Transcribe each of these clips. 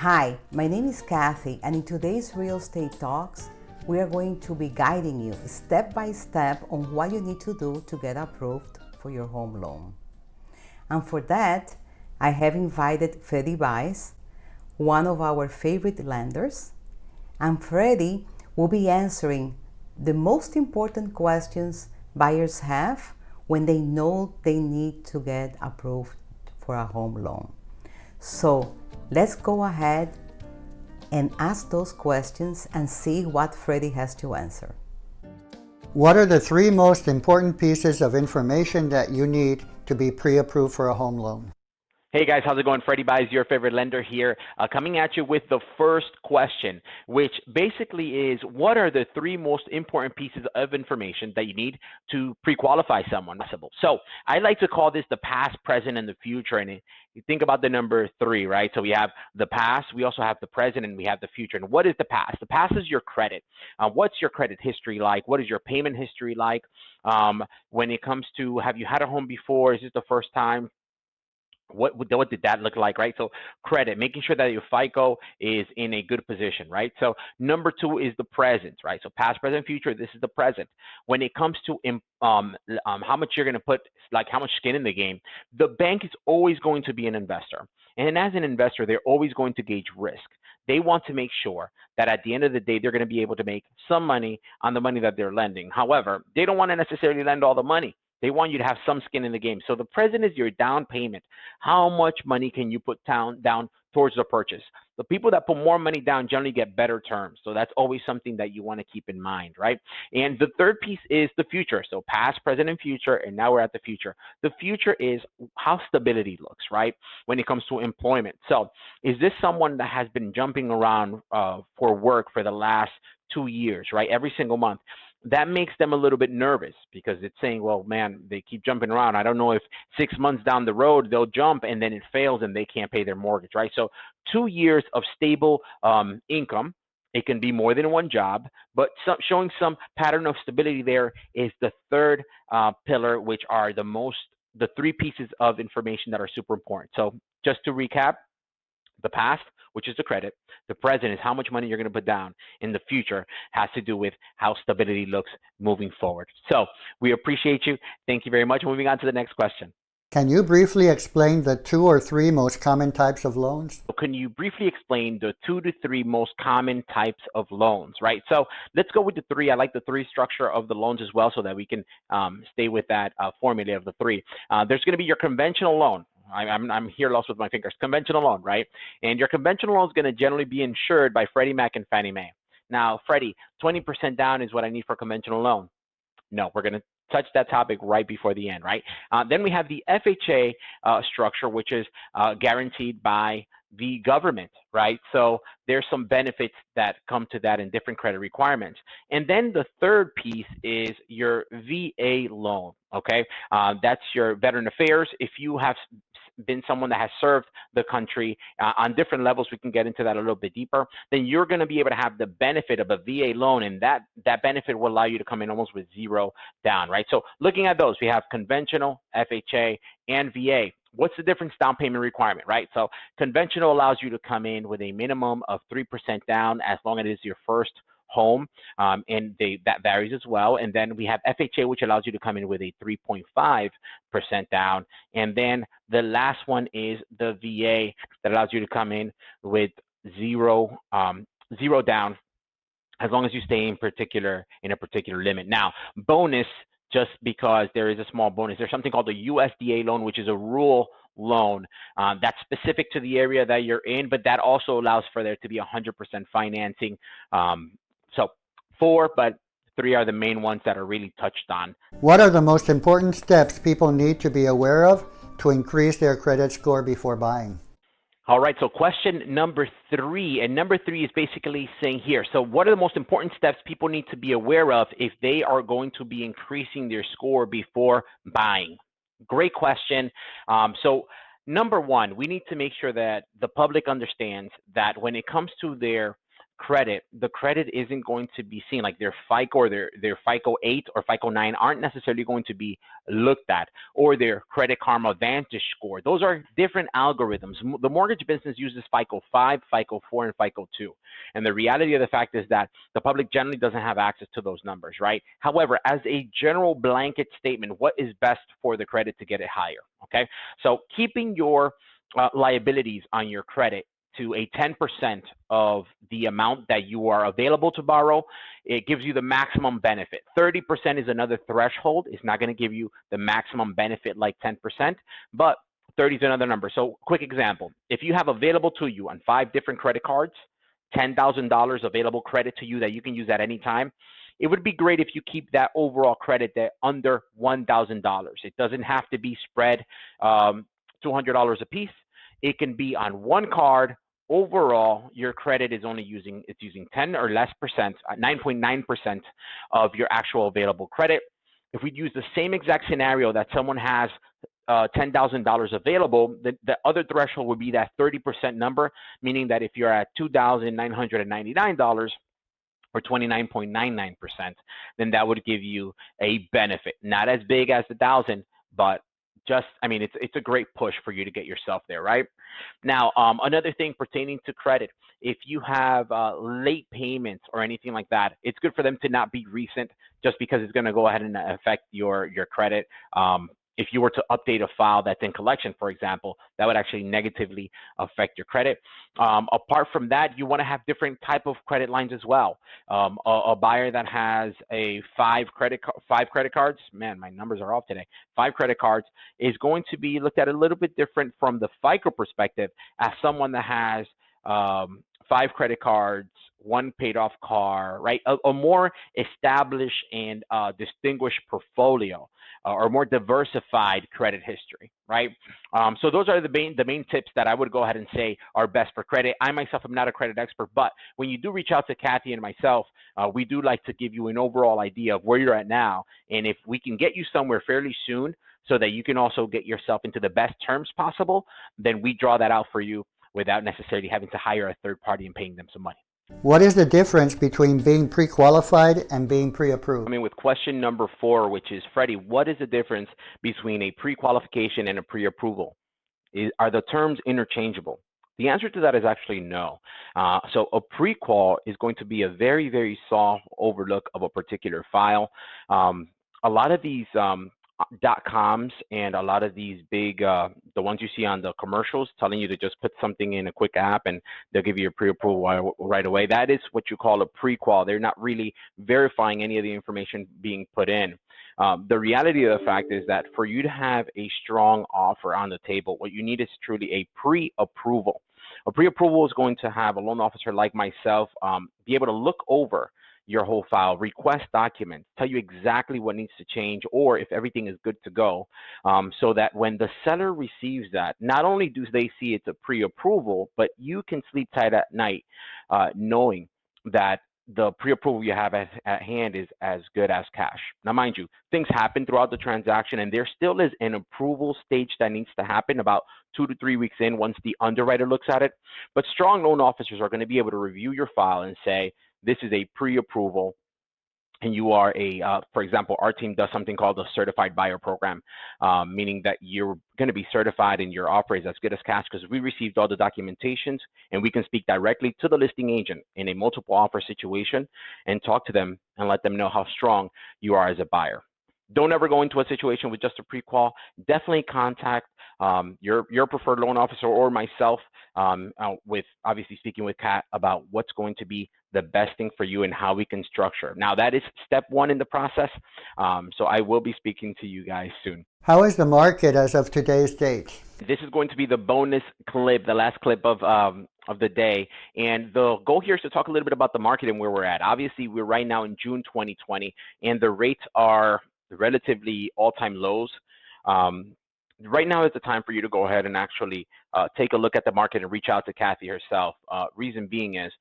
Hi, my name is Cathy, and in today's Real Estate Talks, we are going to be guiding you step by step on what you need to do to get approved for your home loan. And for that, I have invited Freddy Baez, one of our favorite lenders, and Freddy will be answering the most important questions buyers have when they know they need to get approved for a home loan. So let's go ahead and ask those questions and see what Freddy has to answer. What are the three most important pieces of information that you need to be pre-approved for a home loan? Hey guys, how's it going? Freddy Baez, your favorite lender here, coming at you with the first question, which basically is, what are the three most important pieces of information that you need to pre-qualify someone? So I like to call this the past, present, and the future. And you think about the number three, right? So we have the past, we also have the present, and we have the future. And what is the past? The past is your credit. What's your credit history like? What is your payment history like? When it comes to, have you had a home before? Is this the first time? What did that look like, right? So credit, making sure that your FICO is in a good position, right? So number two is the present, right? So past, present, future, this is the present. When it comes to how much you're going to put, like how much skin in the game, the bank is always going to be an investor. And as an investor, they're always going to gauge risk. They want to make sure that at the end of the day, they're going to be able to make some money on the money that they're lending. However, they don't want to necessarily lend all the money. They want you to have some skin in the game. So the present is your down payment. How much money can you put down towards the purchase? The people that put more money down generally get better terms. So that's always something that you want to keep in mind, right? And the third piece is the future. So past, present, and future, and now we're at the future. The future is how stability looks, right? When it comes to employment. So is this someone that has been jumping around for work for the last 2 years, right? Every single month. That makes them a little bit nervous because it's saying, well, man, they keep jumping around. I don't know if 6 months down the road they'll jump and then it fails and they can't pay their mortgage, right? So 2 years of stable income. It can be more than one job, but showing some pattern of stability there is the third pillar, which are the three pieces of information that are super important. So just to recap, the past, which is the credit. The present is how much money you're going to put down. In the future has to do with how stability looks moving forward. So we appreciate you. Thank you very much. Moving on to the next question. Can you briefly explain the 2 or 3 most common types of loans? Can you briefly explain the 2 to 3 most common types of loans, right? So let's go with the 3. I like the 3 structure of the loans as well so that we can stay with that formula of the 3. There's going to be your conventional loan. I'm here lost with my fingers. Conventional loan, right? And your conventional loan is going to generally be insured by Freddie Mac and Fannie Mae. Now, Freddie, 20% down is what I need for a conventional loan. No, we're going to touch that topic right before the end, right? Then we have the FHA structure, which is guaranteed by the government, right? So there's some benefits that come to that in different credit requirements. And then the third piece is your VA loan, okay? That's your Veteran Affairs. If you have been someone that has served the country on different levels, we can get into that a little bit deeper, then you're going to be able to have the benefit of a VA loan, and that benefit will allow you to come in almost with 0 down, right? So looking at those, we have conventional, FHA, and VA. What's the difference down payment requirement, right? So conventional allows you to come in with a minimum of 3% down as long as it is your first home, and that varies as well. And then we have FHA, which allows you to come in with a 3.5% down. And then the last one is the VA that allows you to come in with 0 down as long as you stay in a particular limit. Now, bonus, just because there is a small bonus, there's something called the USDA loan, which is a rural loan that's specific to the area that you're in, but that also allows for there to be 100% financing. So 4, but 3 are the main ones that are really touched on. What are the most important steps people need to be aware of to increase their credit score before buying? All right, so question number 3, and number 3 is basically saying here, so what are the most important steps people need to be aware of if they are going to be increasing their score before buying? Great question. So number 1, we need to make sure that the public understands that when it comes to their credit, the credit isn't going to be seen, like their FICO or their FICO 8 or FICO 9 aren't necessarily going to be looked at, or their Credit Karma Vantage score. Those are different algorithms. The mortgage business uses FICO 5, FICO 4, and FICO 2. And the reality of the fact is that the public generally doesn't have access to those numbers, right? However, as a general blanket statement, what is best for the credit to get it higher, okay? So keeping your liabilities on your credit to a 10% of the amount that you are available to borrow, it gives you the maximum benefit. 30% is another threshold. It's not going to give you the maximum benefit like 10%, but 30 is another number. So quick example, if you have available to you on 5 different credit cards, $10,000 available credit to you that you can use at any time, it would be great if you keep that overall credit there under $1,000. It doesn't have to be spread $200 a piece. It can be on one card. Overall, your credit is only using 10 or less percent, 9.9% of your actual available credit. If we use the same exact scenario that someone has $10,000 available, the other threshold would be that 30% number, meaning that if you're at $2,999 or 29.99%, then that would give you a benefit. Not as big as the 1,000, but just, I mean, it's a great push for you to get yourself there, right? Now, another thing pertaining to credit, if you have late payments or anything like that, it's good for them to not be recent, just because it's going to go ahead and affect your credit. If you were to update a file that's in collection, for example, that would actually negatively affect your credit. Apart from that, you want to have different type of credit lines as well. A buyer that has a 5 credit cards, man, my numbers are off today, 5 credit cards is going to be looked at a little bit different from the FICO perspective as someone that has 5 credit cards, 1 paid off car, right? A more established and distinguished portfolio, or more diversified credit history, right? So those are the main tips that I would go ahead and say are best for credit. I myself am not a credit expert, but when you do reach out to Cathy and myself, we do like to give you an overall idea of where you're at now, and if we can get you somewhere fairly soon so that you can also get yourself into the best terms possible, then we draw that out for you without necessarily having to hire a third party and paying them some money. What is the difference between being pre-qualified and being pre-approved? I mean, with question number 4, which is, Freddie, what is the difference between a pre-qualification and a pre-approval? Are the terms interchangeable? The answer to that is actually no. So a pre-qual is going to be a very, very soft overlook of a particular file. A lot of these .coms and a lot of these big, the ones you see on the commercials telling you to just put something in a quick app and they'll give you a pre-approval right away. That is what you call a pre-qual. They're not really verifying any of the information being put in. The reality of the fact is that for you to have a strong offer on the table, what you need is truly a pre-approval. A pre-approval is going to have a loan officer like myself be able to look over your whole file, request documents, tell you exactly what needs to change, or if everything is good to go, so that when the seller receives that, not only do they see it's a pre-approval, but you can sleep tight at night knowing that the pre-approval you have at hand is as good as cash. Now, mind you, things happen throughout the transaction, and there still is an approval stage that needs to happen about 2 to 3 weeks in once the underwriter looks at it. But strong loan officers are going to be able to review your file and say, this is a pre-approval, and you are for example, our team does something called a certified buyer program, meaning that you're going to be certified and your offer is as good as cash because we received all the documentations and we can speak directly to the listing agent in a multiple offer situation and talk to them and let them know how strong you are as a buyer. Don't ever go into a situation with just a pre-qual. Definitely contact your preferred loan officer or myself, with obviously speaking with Kat about what's going to be the best thing for you and how we can structure. Now, that is step 1 in the process. So I will be speaking to you guys soon. How is the market as of today's date? This is going to be the bonus clip, the last clip of the day. And the goal here is to talk a little bit about the market and where we're at. Obviously, we're right now in June 2020, and the rates are relatively all-time lows. Right now is the time for you to go ahead and actually take a look at the market and reach out to Cathy herself. Reason being is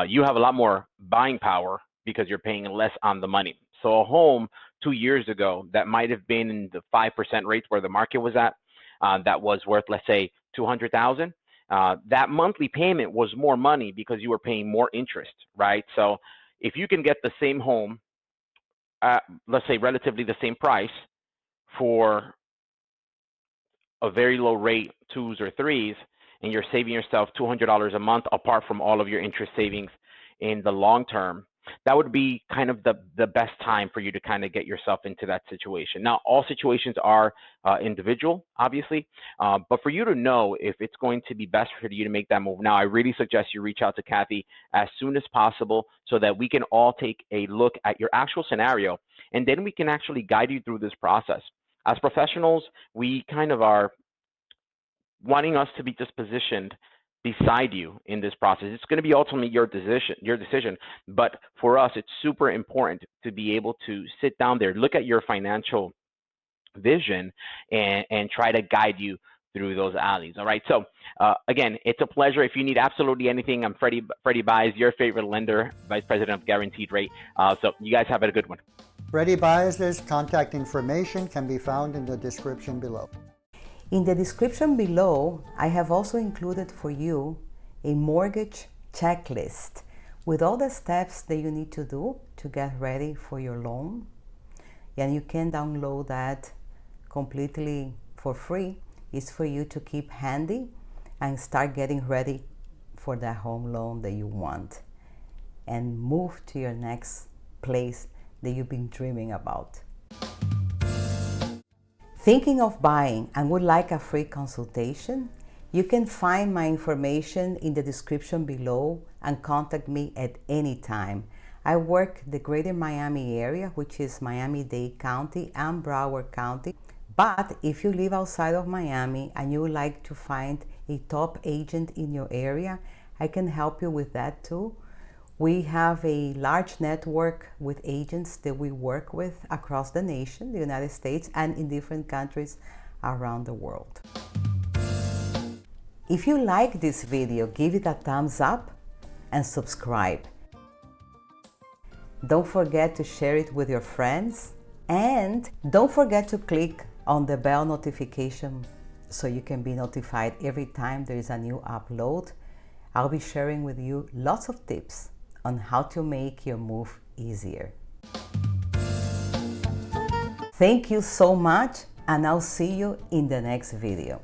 you have a lot more buying power because you're paying less on the money. So a home 2 years ago that might have been in the 5% rates where the market was at, that was worth, let's say, $200,000. that monthly payment was more money because you were paying more interest, right? So if you can get the same home at, let's say, relatively the same price for a very low rate, 2s or 3s, and you're saving yourself $200 a month apart from all of your interest savings in the long term, that would be kind of the best time for you to kind of get yourself into that situation. Now, all situations are individual, obviously, but for you to know if it's going to be best for you to make that move now, I really suggest you reach out to Cathy as soon as possible so that we can all take a look at your actual scenario, and then we can actually guide you through this process. As professionals, we kind of are wanting us to be just positioned beside you in this process. It's going to be ultimately your decision, but for us, it's super important to be able to sit down there, look at your financial vision, and try to guide you through those alleys. All right. So again, it's a pleasure. If you need absolutely anything, I'm Freddy Baez, your favorite lender, Vice President of Guaranteed Rate. So you guys have a good one. Freddy Baez's contact information can be found in the description below. In the description below, I have also included for you a mortgage checklist with all the steps that you need to do to get ready for your loan. And you can download that completely for free. It's for you to keep handy and start getting ready for that home loan that you want and move to your next place that you've been dreaming about. Thinking of buying and would like a free consultation? You can find my information in the description below and contact me at any time. I work the greater Miami area, which is Miami-Dade County and Broward County. But if you live outside of Miami and you would like to find a top agent in your area, I can help you with that too. We have a large network with agents that we work with across the nation, the United States, and in different countries around the world. If you like this video, give it a thumbs up and subscribe. Don't forget to share it with your friends, and don't forget to click on the bell notification so you can be notified every time there is a new upload. I'll be sharing with you lots of tips on how to make your move easier. Thank you so much, and I'll see you in the next video.